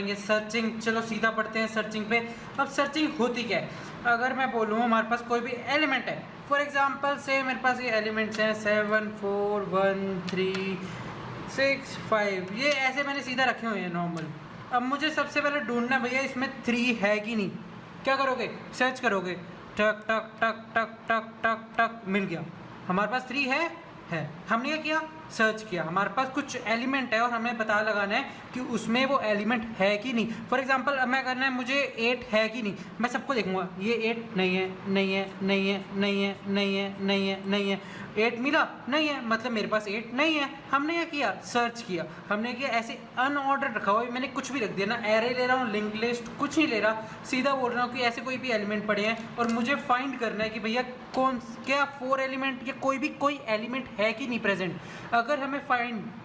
पढ़ेंगे सर्चिंग। चलो सीधा पढ़ते हैं सर्चिंग पे। अब सर्चिंग होती क्या है? अगर मैं बोलूँ हमारे पास कोई भी एलिमेंट है, फॉर एग्जांपल से मेरे पास ये एलिमेंट्स हैं 7 4 1 3 6 5, ये ऐसे मैंने सीधा रखे हुए हैं नॉर्मल। अब मुझे सबसे पहले ढूंढना है भैया इसमें 3 है कि नहीं। क्या करोगे? सर्च करोगे, टक टक टक टक टक टक टक, मिल गया हमारे पास 3 है। हमने क्या किया? सर्च किया। हमारे पास कुछ एलिमेंट है और हमें पता लगाना है कि उसमें वो एलिमेंट है कि नहीं। फॉर एग्जांपल अब मैं करना है मुझे 8 है कि नहीं, मैं सबको देखूंगा ये 8 नहीं है, नहीं है, नहीं है, नहीं है, नहीं है, नहीं है, नहीं है। 8 मिला? नहीं है, मतलब मेरे पास 8 नहीं है। हमने क्या किया? सर्च किया। हमने किया ऐसे अनऑर्डर रखा हुआ, मैंने कुछ भी रख दिया ना, एरे ले रहा हूँ, लिंक लिस्ट कुछ नहीं ले रहा, सीधा बोल रहा हूँ कि ऐसे कोई भी एलिमेंट पड़े हैं और मुझे फाइंड करना है कि भैया कौन क्या 4 एलिमेंट या कोई एलिमेंट है कि नहीं प्रेजेंट। अगर हमें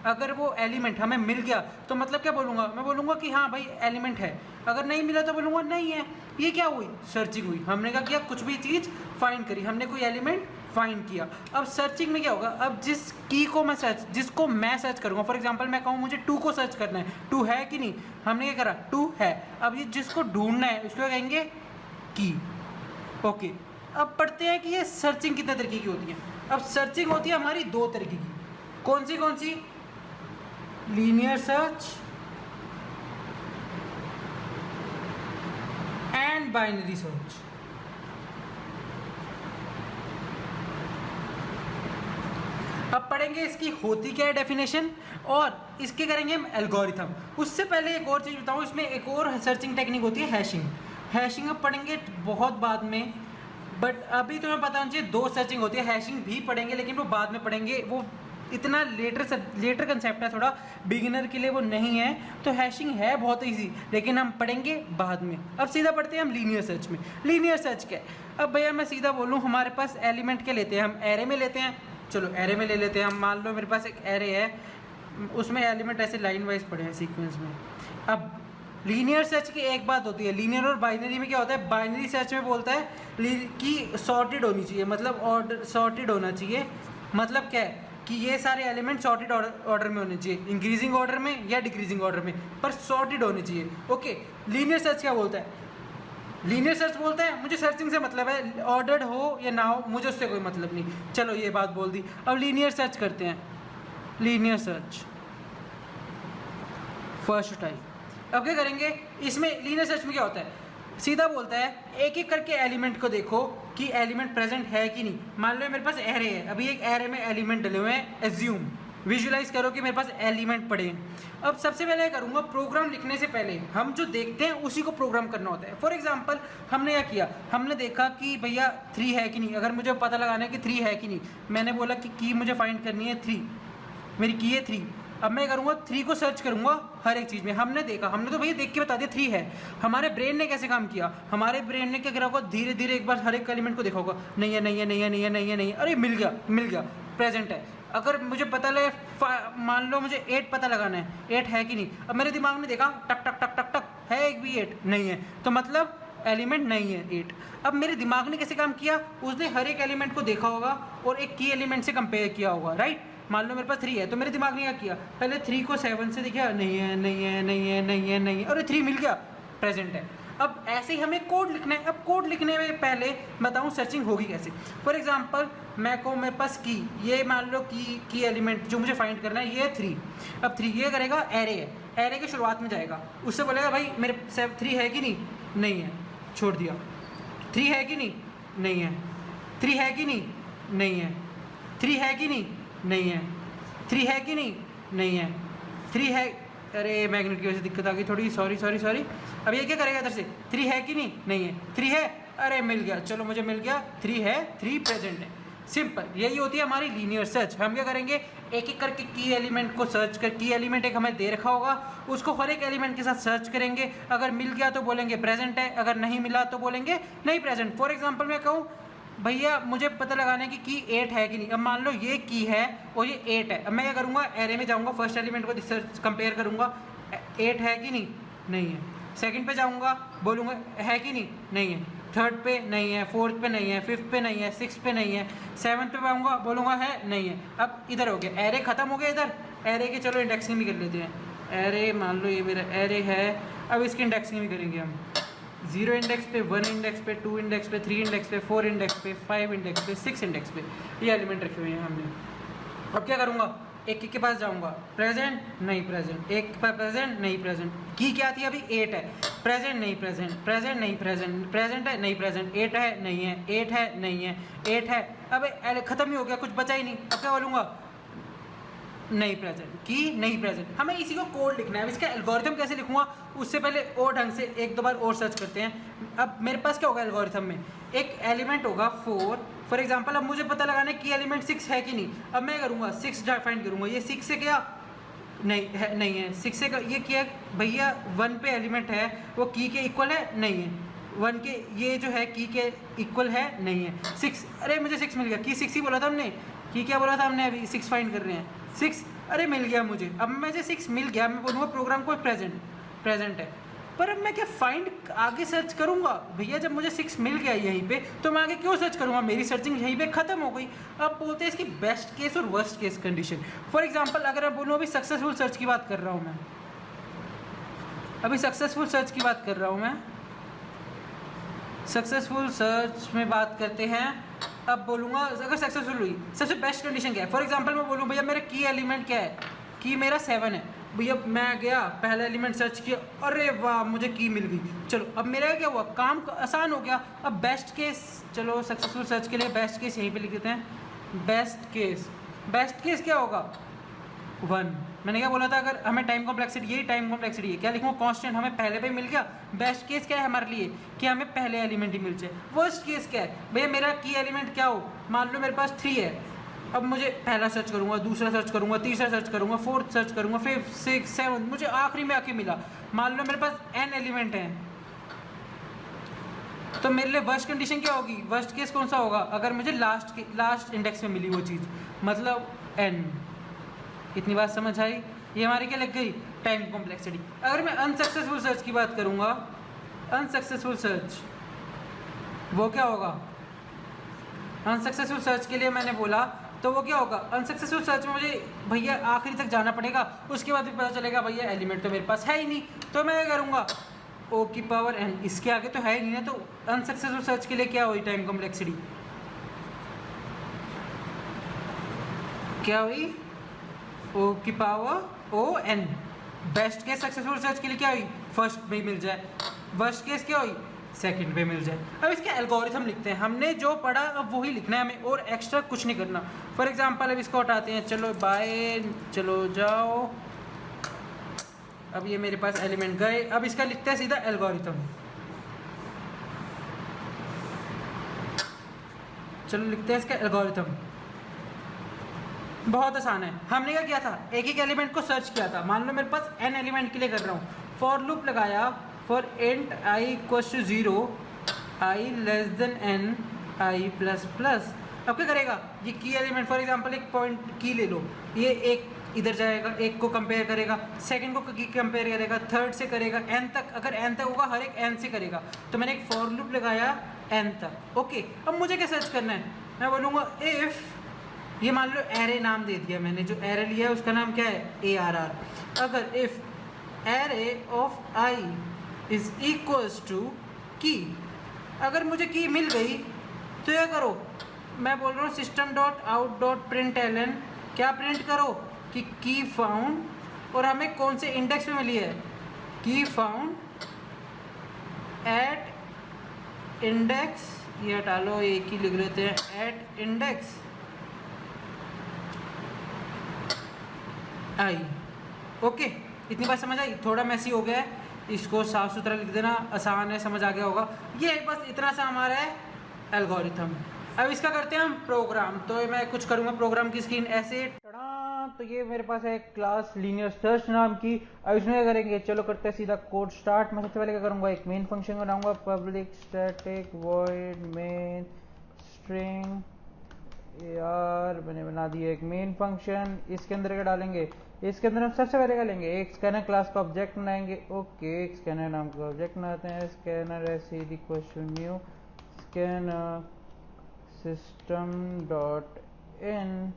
अगर वो एलिमेंट हमें मिल गया तो मतलब क्या बोलूँगा? मैं बोलूँगा कि हाँ भाई एलिमेंट है। अगर नहीं मिला तो बोलूँगा नहीं है। ये क्या हुई? सर्चिंग हुई। हमने क्या किया? कुछ भी चीज़ फाइंड करी, हमने कोई एलिमेंट फाइंड किया। अब सर्चिंग में क्या होगा? अब जिसको मैं सर्च करूँगा, फॉर एग्जांपल मैं कहूँ मुझे 2 को सर्च करना है, 2 है कि नहीं, हमने क्या करा? 2 है। अब ये जिसको ढूंढना है उसको कहेंगे की। ओके, अब पढ़ते हैं कि ये सर्चिंग कितने तरीके की होती है। अब सर्चिंग होती है हमारी 2 तरीके की। कौन सी? Linear search and binary search. अब पढ़ेंगे इसकी होती क्या है डेफिनेशन, और इसके करेंगे हम एल्गोरिथम। उससे पहले एक और चीज़ बताऊँ, इसमें एक और सर्चिंग टेक्निक होती है हैशिंग अब पढ़ेंगे बहुत बाद में, बट अभी तुम्हें पता होना चाहिए 2 सर्चिंग होती है। हैशिंग भी पढ़ेंगे लेकिन वो बाद में पढ़ेंगे, वो इतना लेटर कंसेप्ट है, थोड़ा बिगिनर के लिए वो नहीं है। तो हैशिंग है बहुत ईजी लेकिन हम पढ़ेंगे बाद में। अब सीधा पढ़ते हैं हम लीनियर सर्च में। लीनियर सर्च क्या है? अब भैया मैं सीधा बोलूँ, हमारे पास एलिमेंट के लेते हैं, हम एरे में लेते हैं। चलो एरे में ले लेते हैं हम। मान लो मेरे पास एक एरे है, उसमें एलिमेंट ऐसे लाइन वाइज पड़े हैं सीक्वेंस में। अब लीनियर सर्च की एक बात होती है, लीनियर और बाइनरी में क्या होता है? बाइनरी सर्च में बोलता है कि सॉर्टेड होनी चाहिए, मतलब ऑर्डर सॉर्टेड होना चाहिए। मतलब क्या है कि ये सारे एलिमेंट सॉर्टेड ऑर्डर में होने चाहिए, इंक्रीजिंग ऑर्डर में या डिक्रीजिंग ऑर्डर में, पर सॉर्टेड होने चाहिए। ओके, लीनियर सर्च क्या बोलता है? लीनियर सर्च बोलता है मुझे सर्चिंग से मतलब है, ऑर्डर्ड हो या ना हो मुझे उससे कोई मतलब नहीं। चलो ये बात बोल दी। अब लीनियर सर्च करते हैं। Linear search first type. अब क्या करेंगे इसमें? लीनियर सर्च में क्या होता है? सीधा बोलता है एक एक करके एलिमेंट को देखो कि एलिमेंट प्रेजेंट है कि नहीं। मान लो मेरे पास एरे है, अभी एक एरे में एलिमेंट डले हुए हैं, एज्यूम विजुलाइज करो कि मेरे पास एलिमेंट पड़े हैं। अब सबसे पहले करूँगा, प्रोग्राम लिखने से पहले हम जो देखते हैं उसी को प्रोग्राम करना होता है। फॉर एग्जांपल हमने क्या किया? हमने देखा कि भैया 3 है कि नहीं। अगर मुझे पता लगाना है कि 3 है कि नहीं, मैंने बोला कि की मुझे फाइंड करनी है 3, मेरी की है 3। अब मैं करूँगा 3 को सर्च करूँगा हर एक चीज़ में। हमने देखा, हमने तो भैया देख के बता दिया 3 है। हमारे ब्रेन ने कैसे काम किया? हमारे ब्रेन ने क्या करा होगा? धीरे धीरे एक बार हर एक एलिमेंट को देखा होगा, नहीं है, नहीं है, नहीं है, नहीं है, नहीं है, नहीं है, अरे मिल गया, प्रेजेंट है। अगर मुझे पता लगे, मान लो मुझे 8 पता लगाना है, 8 है कि नहीं। अब मेरे दिमाग में देखा, टक टक टक टक टक, है एक भी 8 नहीं है, तो मतलब एलिमेंट नहीं है 8। अब मेरे दिमाग ने कैसे काम किया? उसने हर एक एलिमेंट को देखा होगा और एक की एलिमेंट से कंपेयर किया होगा, राइट। मान लो मेरे पास 3 है, तो मेरे दिमाग ने क्या किया? पहले 3 को 7 से देखा, नहीं है, नहीं है, नहीं है, नहीं है, नहीं है, और 3 मिल गया, प्रेजेंट है। अब ऐसे ही हमें कोड लिखना है। अब कोड लिखने में पहले बताऊं सर्चिंग होगी कैसे। फॉर एग्जांपल मैं को मेरे पास की, ये मान लो की एलिमेंट जो मुझे फाइंड करना है ये 3। अब 3 ये करेगा, एरे है, एरे की शुरुआत में जाएगा, उससे बोलेगा भाई मेरे 3 है कि नहीं, नहीं है, छोड़ दिया। 3 है कि नहीं, नहीं है। 3 है कि नहीं, नहीं है। 3 है कि नहीं, नहीं है। 3 है कि नहीं, नहीं है। 3 है, अरे मैग्नेट की वजह से दिक्कत आ गई थोड़ी, सॉरी। अब ये क्या करेगा इधर से? 3 है कि नहीं, नहीं है। 3 है, अरे मिल गया, चलो मुझे मिल गया, 3 है, 3 प्रेजेंट है। सिंपल, यही होती है हमारी लीनियर सर्च। हम क्या करेंगे? एक एक करके की एलिमेंट को सर्च कर, की एलिमेंट एक हमें दे रखा होगा, उसको हर एक एलिमेंट के साथ सर्च करेंगे। अगर मिल गया तो बोलेंगे प्रेजेंट है, अगर नहीं मिला तो बोलेंगे नहीं प्रेजेंट। फॉर एग्जाम्पल मैं कहूँ भैया मुझे पता लगाना है कि 8 है कि नहीं। अब मान लो ये की है और ये 8 है। अब मैं क्या करूँगा? एरे में जाऊँगा, फर्स्ट एलिमेंट को सर्च कंपेयर करूँगा, 8 है कि नहीं, नहीं है। सेकंड पे जाऊँगा, बोलूँगा है कि नहीं, नहीं है। थर्ड पे नहीं है, फोर्थ पे नहीं है, फिफ्थ पे नहीं है, सिक्स पे नहीं है, सेवन्थ पे आऊँगा, बोलूँगा है, नहीं है। अब इधर हो गया, एरे ख़त्म हो गया। इधर एरे के चलो इंडेक्सिंग भी कर लेते हैं। एरे मान लो ये मेरा एरे है, अब इसकी इंडेक्सिंग भी करेंगे हम। 0 इंडेक्स पे, 1 इंडेक्स पे, 2 इंडेक्स पे, 3 इंडेक्स पे, 4 इंडेक्स पे, 5 इंडेक्स पे, 6 इंडेक्स पे ये एलिमेंट रखे हुए हैं हमने। अब क्या करूँगा, एक एक के पास जाऊँगा, प्रेजेंट नहीं प्रेजेंट, एक पर प्रेजेंट नहीं प्रेजेंट, की क्या थी अभी 8 है, प्रेजेंट नहीं प्रेजेंट, प्रेजेंट नहीं प्रेजेंट, प्रेजेंट है नहीं प्रेजेंट, 8 है नहीं है, 8 है नहीं है, 8 है, अब खत्म ही हो गया, कुछ बचा ही नहीं। अब क्या बोलूँगा, नहीं प्रेजेंट, की नहीं प्रेजेंट। हमें इसी को कोड लिखना है। अब इसका एल्गोरिथम कैसे लिखूंगा, उससे पहले और ढंग से एक दो बार और सर्च करते हैं। अब मेरे पास क्या होगा एल्गोरिथम में, एक एलिमेंट होगा 4 फॉर एग्जांपल। अब मुझे पता लगाना है कि एलिमेंट 6 है कि नहीं। अब मैं करूँगा 6 फाइंड करूँगा, ये 6 से क्या नहीं है, नहीं है 6 से ये क्या भैया 1 पे एलिमेंट है, वो की के इक्वल है नहीं है, 1 के ये जो है की के इक्वल है नहीं है। 6, अरे मुझे 6 मिल गया, की 6 ही बोला था हमने, की क्या बोला था हमने, अभी 6 फाइंड कर रहे हैं 6, अरे मिल गया मुझे। अब मुझे 6 मिल गया, मैं बोलूँगा प्रोग्राम को प्रेजेंट है। पर अब मैं क्या फाइंड आगे सर्च करूँगा भैया, जब मुझे 6 मिल गया यहीं पे तो मैं आगे क्यों सर्च करूँगा, मेरी सर्चिंग यहीं पे ख़त्म हो गई। अब बोलते हैं इसकी बेस्ट केस और worst case condition. For example अगर मैं बोलूँ अभी सक्सेसफुल सर्च की बात कर रहा हूँ मैं, अभी सक्सेसफुल सर्च की बात कर रहा हूँ मैं, सक्सेसफुल सर्च में बात करते हैं। अब बोलूँगा अगर सक्सेसफुल हुई, सबसे बेस्ट कंडीशन क्या है। फॉर एग्जांपल मैं बोलूँ भैया मेरा की एलिमेंट क्या है, की मेरा 7 है भैया, मैं गया पहला एलिमेंट सर्च किया, अरे वाह मुझे की मिल गई, चलो अब मेरा क्या हुआ, काम आसान हो गया। अब बेस्ट केस, चलो सक्सेसफुल सर्च के लिए बेस्ट केस यहीं पे लिख देते हैं। बेस्ट केस क्या होगा 1। मैंने क्या बोला था, अगर हमें टाइम कॉम्प्लेक्सिटी, यही टाइम कॉम्प्लेक्सिटी है, क्या लिखूँ कांस्टेंट, हमें पहले पे मिल गया। बेस्ट केस क्या है हमारे लिए कि हमें पहले एलिमेंट ही मिल जाए। वर्स्ट केस क्या है भैया, मेरा की एलिमेंट क्या हो, मान लो मेरे पास 3 है, अब मुझे पहला सर्च करूँगा, दूसरा सर्च करूँगा, तीसरा सर्च करूँगा, फोर्थ सर्च करूँगा, 5 6 7, मुझे आखिरी में आके मिला। मान लो मेरे पास n एलिमेंट हैं, तो मेरे लिए वर्स्ट कंडीशन क्या होगी, वर्स्ट केस कौन सा होगा, अगर मुझे लास्ट इंडेक्स में मिली वो चीज़, मतलब n। इतनी बात समझ आई, ये हमारी क्या लग गई टाइम कॉम्प्लेक्सिटी। अगर मैं अनसक्सेसफुल सर्च की बात करूँगा, अनसक्सेसफुल सर्च वो क्या होगा, अनसक्सेसफुल सर्च के लिए मैंने बोला तो वो क्या होगा, अनसक्सेसफुल सर्च में मुझे भैया आखिरी तक जाना पड़ेगा, उसके बाद भी पता चलेगा भैया एलिमेंट तो मेरे पास है ही नहीं, तो मैं क्या करूँगा o की पावर n, इसके आगे तो है ही नहीं ना। तो अनसक्सेसफुल सर्च के लिए क्या हुई टाइम कॉम्प्लेक्सिटी, क्या हुई o की power o n। Best case successful search के लिए क्या हुई, फर्स्ट में मिल जाए, वर्स्ट केस क्या हुई सेकंड पे मिल जाए। अब इसके एल्गोरिथम लिखते हैं, हमने जो पढ़ा अब वही लिखना है हमें, और एक्स्ट्रा कुछ नहीं करना। फॉर एग्जांपल अब इसको हटाते हैं, चलो बाय, चलो जाओ, अब ये मेरे पास एलिमेंट गए। अब इसका लिखते हैं सीधा एल्गोरिथम, चलो लिखते हैं इसका एल्गोरिथम। बहुत आसान है, हमने क्या किया था, एक एक एलिमेंट को सर्च किया था। मान लो मेरे पास n एलिमेंट के लिए कर रहा हूँ, फॉर लूप लगाया, for int I equals to 0, I less than n, I plus plus. अब क्या करेगा, ये की एलिमेंट फॉर एग्जांपल एक पॉइंट की ले लो, ये एक इधर जाएगा, एक को कंपेयर करेगा, सेकंड को की कंपेयर करेगा, थर्ड से करेगा, n तक, अगर n तक होगा हर एक n से करेगा। तो मैंने एक फॉर लूप लगाया n तक, ओके। अब मुझे क्या सर्च करना है, मैं बोलूँगा इफ़, ये मान लो एरे नाम दे दिया मैंने, जो एरे लिया है उसका नाम क्या है ARR। अगर if array of I is equals to key, अगर मुझे की मिल गई तो क्या करो, मैं बोल रहा हूँ system dot out dot print ln, क्या प्रिंट करो कि की फाउंड, और हमें कौन से इंडेक्स में मिली है, की फाउंड एट इंडेक्स, ये हटा लो, एक ही लिख लेते हैं, एट इंडेक्स आई। ओके, इतनी बात समझ आई, थोड़ा मैसी हो गया है, इसको साफ सुथरा लिख देना, आसान है, समझ आ गया होगा। ये बस इतना सा हमारा है एल्गोरिथम। अब इसका करते हैं हम प्रोग्राम। तो मैं कुछ करूँगा, प्रोग्राम की स्क्रीन ऐसे टड़ा, तो ये मेरे पास है क्लास लीनियर सर्च नाम की। अब इसमें क्या करेंगे, चलो करते हैं सीधा कोड स्टार्ट। मैं सबसे पहले क्या करूँगा, एक मेन फंक्शन बनाऊँगा, public static void main string यार, मैंने बना दिया एक मेन फंक्शन। इसके अंदर क्या डालेंगे, इसके अंदर हम सबसे पहले क्या लेंगे, एक स्कैनर क्लास का ऑब्जेक्ट बनाएंगे। ओके, एक स्कैनर नाम का ऑब्जेक्ट बनाते हैं, स्कैनर ऐसे equals to new scanner system dot in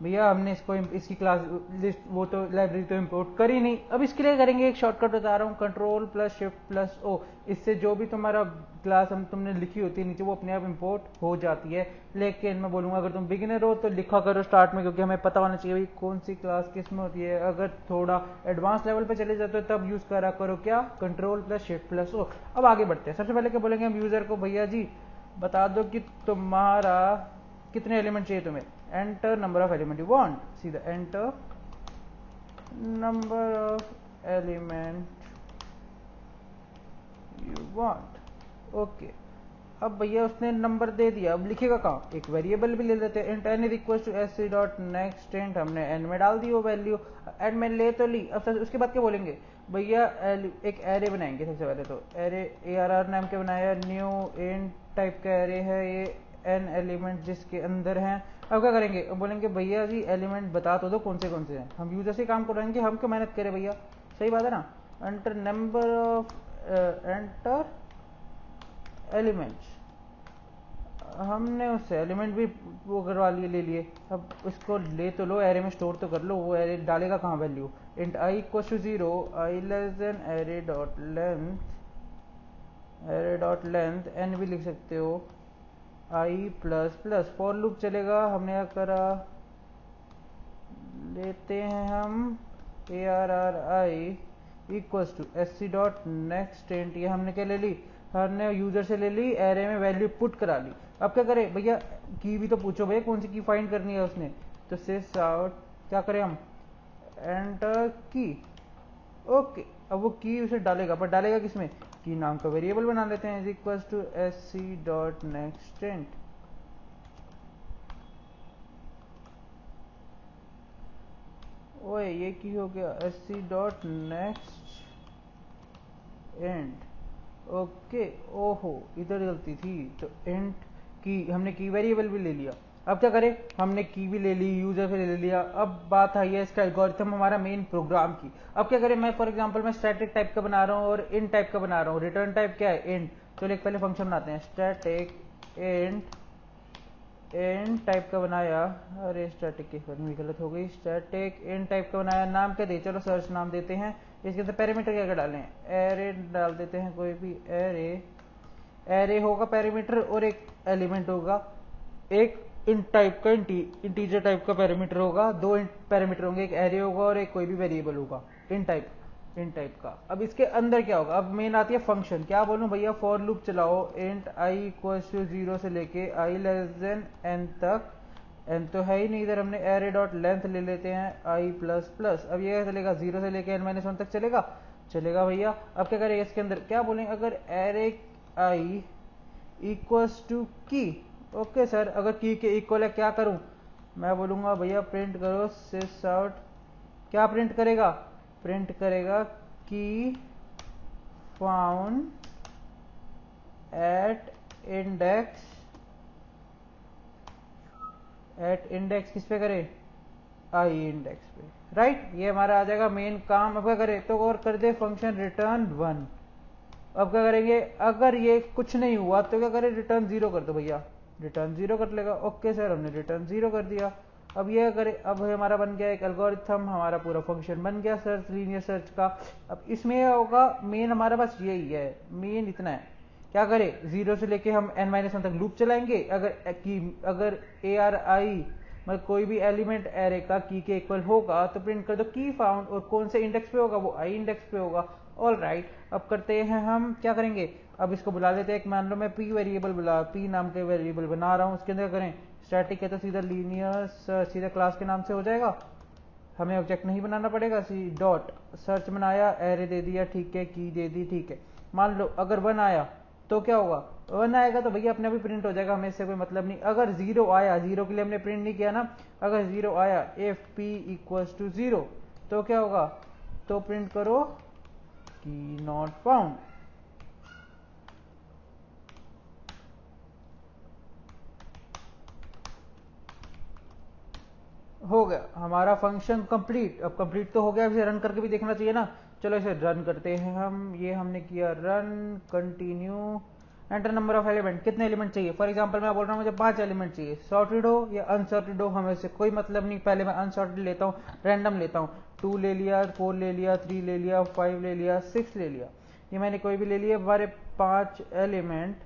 भैया हमने इसको इसकी क्लास लिस्ट वो तो लाइब्रेरी तो इंपोर्ट कर ही नहीं। अब इसके लिए करेंगे एक शॉर्टकट बता रहा हूँ, control plus shift plus O. इससे जो भी तुम्हारा क्लास हम तुमने लिखी होती है नीचे वो अपने आप इंपोर्ट हो जाती है। लेकिन मैं बोलूँगा अगर तुम बिगिनर हो तो लिखा करो स्टार्ट में, क्योंकि हमें पता होना चाहिए भाई कौन सी क्लास किस में होती है। अगर थोड़ा एडवांस लेवल पे चले जाते हो तब यूज़ करा करो क्या, control plus shift plus O. अब आगे बढ़ते हैं। सबसे पहले क्या बोलेंगे हम यूज़र को, भैया जी बता दो कि तुम्हारा कितने एलिमेंट चाहिए तुम्हें, enter number of element you want, सीधा enter number of element you want. Okay, अब भैया उसने नंबर दे दिया, अब लिखेगा कहाँ, एक वेरिएबल भी ले लेते हैं, int n is equal to S C dot next int, हमने एन में डाल दी वो वैल्यू, एन में ले तो ली। अब उसके बाद क्या बोलेंगे भैया, एक एरे बनाएंगे। सबसे पहले तो एरे ए आर आर नाम के बनाया, न्यू इंट टाइप का एरे है ये, एन एलिमेंट जिसके अंदर हैं। अब क्या करेंगे, अब बोलेंगे भैया जी एलिमेंट बता तो दो कौन से हैं। हम यूजर से काम करेंगे, हम क्यों मेहनत करें भैया, सही बात है ना। Enter number of enter elements, हमने उससे एलिमेंट भी वो करवा लिए, ले लिए। अब उसको ले तो लो, एरे में स्टोर तो कर लो। वो एरे डालेगा कहाँ value, int I equal to 0, I less than array dot length, array dot length n भी लिख सकते हो, I plus plus for loop चलेगा। हमने क्या करा, लेते हैं हम A R R I equals to S C dot next int, ये हमने क्या ले ली, हमने यूजर से ले ली, एरे में वैल्यू पुट करा ली। अब क्या करें भैया, की भी तो पूछो भैया कौन सी की फाइंड करनी है उसने, तो सिस आउट क्या करें हम, एंटर की। ओके, अब वो की उसे डालेगा, पर डालेगा किसमें, की नाम का वेरिएबल बना लेते हैं, is equals to S C dot next int. ओए ये की हो गया, S C dot next int. Okay, ओहो इधर गलती थी, तो इंट की हमने की वेरिएबल भी ले लिया। अब क्या करें, हमने की भी ले ली, यूजर से ले लिया। अब बात आई है इसका एल्गोरिथम हमारा मेन प्रोग्राम की। अब क्या करें, मैं फॉर एग्जांपल मैं स्टैटिक टाइप का बना रहा हूँ और इंट टाइप का बना रहा हूँ। रिटर्न टाइप क्या है, इंट। चलो एक पहले फंक्शन बनाते हैं, स्टैटिक इंट, इंट टाइप का बनाया, अरे स्टैटिक की भी गलत हो गई, स्टैटिक इंट टाइप का बनाया, नाम क्या दे, चलो सर्च नाम देते हैं। इसके अंदर पैरामीटर क्या क्या डालें, एरे डाल देते हैं, कोई भी एरे, एरे होगा पैरामीटर और एक एलिमेंट होगा, एक इंट टाइप का इंटीजर टाइप का पैरामीटर होगा, दो इंट पैरामीटर होंगे, एक एरे होगा और एक कोई भी वेरिएबल होगा इंट टाइप का। अब इसके अंदर क्या होगा, अब मेन आती है फंक्शन। क्या बोलूं भैया, फॉर लूप चलाओ, इंट आई इक्वल टू 0 से लेके आई लेस देन एन तक, एन तो है ही नहीं इधर, हमने एरे डॉट लेंथ ले लेते हैं आई प्लस प्लस। अब ये चलेगा 0 से लेके एन माइनस 1 तक चलेगा, चलेगा भैया। अब क्या करें इसके अंदर, क्या बोलेंगे, अगर एरे आई इक्वल्स टू की, ओके सर, अगर की के इक्वल है क्या करूं, मैं बोलूंगा भैया प्रिंट करो सिस आउट, क्या प्रिंट करेगा, प्रिंट करेगा की फाउंड एट इंडेक्स किस पे करे, आई इंडेक्स पे, राइट। ये हमारा आ जाएगा मेन काम। अब क्या करें, तो और कर दे फंक्शन रिटर्न 1। अब क्या करेंगे, अगर ये कुछ नहीं हुआ तो क्या करें, रिटर्न 0 कर दो भैया, रिटर्न 0 कर लेगा। ओके सर, हमने रिटर्न 0 कर दिया। अब ये करें, अब हमारा बन गया एक एल्गोरिथम, हमारा पूरा फंक्शन बन गया सर्च, लीनियर सर्च का। अब इसमें होगा मेन हमारा बस यही है, मेन इतना है। क्या करें, 0 से लेके हम n-1 तक लूप चलाएंगे। अगर ए आर आई मतलब कोई भी एलिमेंट एरे का की के इक्वल होगा तो प्रिंट कर दो की फाउंड, और कौन से इंडेक्स पे होगा, वो आई इंडेक्स पे होगा। ऑल राइट, अब करते हैं हम क्या करेंगे, अब इसको बुला लेते हैं, एक मान लो मैं पी वेरिएबल पी नाम के वेरिएबल बना रहा हूँ, उसके अंदर करें स्टैटिक है तो सीधा लीनियर सीधा क्लास के नाम से हो जाएगा, हमें ऑब्जेक्ट नहीं बनाना पड़ेगा। सी डॉट सर्च बनाया, एरे दे दिया, ठीक है, की दे दी, ठीक है। मान लो अगर 1 आया तो क्या होगा, 1 आएगा तो भैया अपने आप ही प्रिंट हो जाएगा, हमें इससे कोई मतलब नहीं। अगर 0 आया, 0 के लिए हमने प्रिंट नहीं किया ना, अगर 0 आया इफ p इक्वल्स टू 0 तो क्या होगा, तो प्रिंट करो की नॉट फाउंड। हो गया हमारा फंक्शन कंप्लीट। अब कंप्लीट तो हो गया, इसे रन करके भी देखना चाहिए ना। चलो इसे रन करते हैं हम, ये हमने किया run, continue. Enter number of element, कितने एलिमेंट चाहिए। फॉर एग्जांपल मैं बोल रहा हूँ मुझे 5 एलिमेंट चाहिए, सॉर्टेड हो या अनसॉर्टेड हो हमें से कोई मतलब नहीं, पहले मैं अनसॉर्टेड लेता हूँ, रैंडम लेता हूँ, 2 ले लिया, 4 ले लिया, 3 ले लिया, 5 ले लिया, 6 ले लिया, ये मैंने कोई भी ले लिया, हमारे 5 एलिमेंट।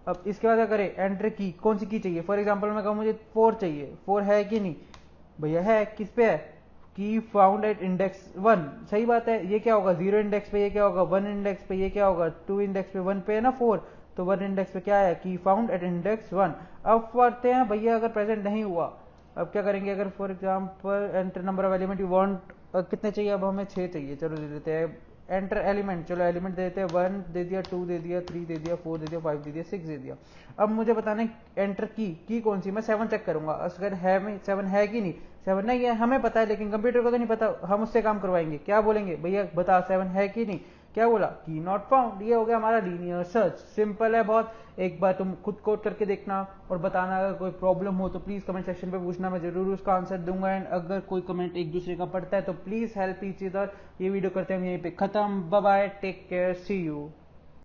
अब इसके बाद क्या करें, एंटर की, कौन सी की चाहिए। फॉर एग्जाम्पल मैं कहूँ मुझे 4 चाहिए, 4 है कि नहीं, भैया है, किस पे है, की फाउंड एट इंडेक्स 1, सही बात है, ये क्या होगा 0 इंडेक्स पे, ये क्या होगा 1 इंडेक्स पे, ये क्या होगा 2 इंडेक्स पे, 1 पे है ना 4, तो 1 इंडेक्स पे क्या है, की फाउंड एट इंडेक्स 1। अब पढ़ते हैं भैया अगर प्रेजेंट नहीं हुआ, अब क्या करेंगे, अगर for example enter number of element you want, कितने चाहिए, अब हमें 6 चाहिए, चलो दे देते हैं, एंटर एलिमेंट, चलो एलिमेंट दे देते हैं, 1 दे दिया, 2 दे दिया, 3 दे दिया, 4 दे दिया, 5 दे दिया, 6 दे दिया। अब मुझे बताना है एंटर की कौन सी, मैं 7 चेक करूंगा, अगर है में 7 है कि नहीं, 7 नहीं है हमें पता है लेकिन कंप्यूटर को तो नहीं पता, हम उससे काम करवाएंगे, क्या बोलेंगे, भैया बता 7 है कि नहीं, क्या बोला, की नॉट फाउंड। ये हो गया हमारा लीनियर सर्च, सिंपल है बहुत। एक बार तुम खुद कोड करके देखना और बताना, अगर कोई प्रॉब्लम हो तो प्लीज कमेंट सेक्शन पे पूछना, मैं जरूर उसका आंसर दूंगा। एंड अगर कोई कमेंट एक दूसरे का पड़ता है तो प्लीज हेल्प ईच अदर। ये वीडियो करते हैं यहीं पे खत्म, bye bye, take care, see you.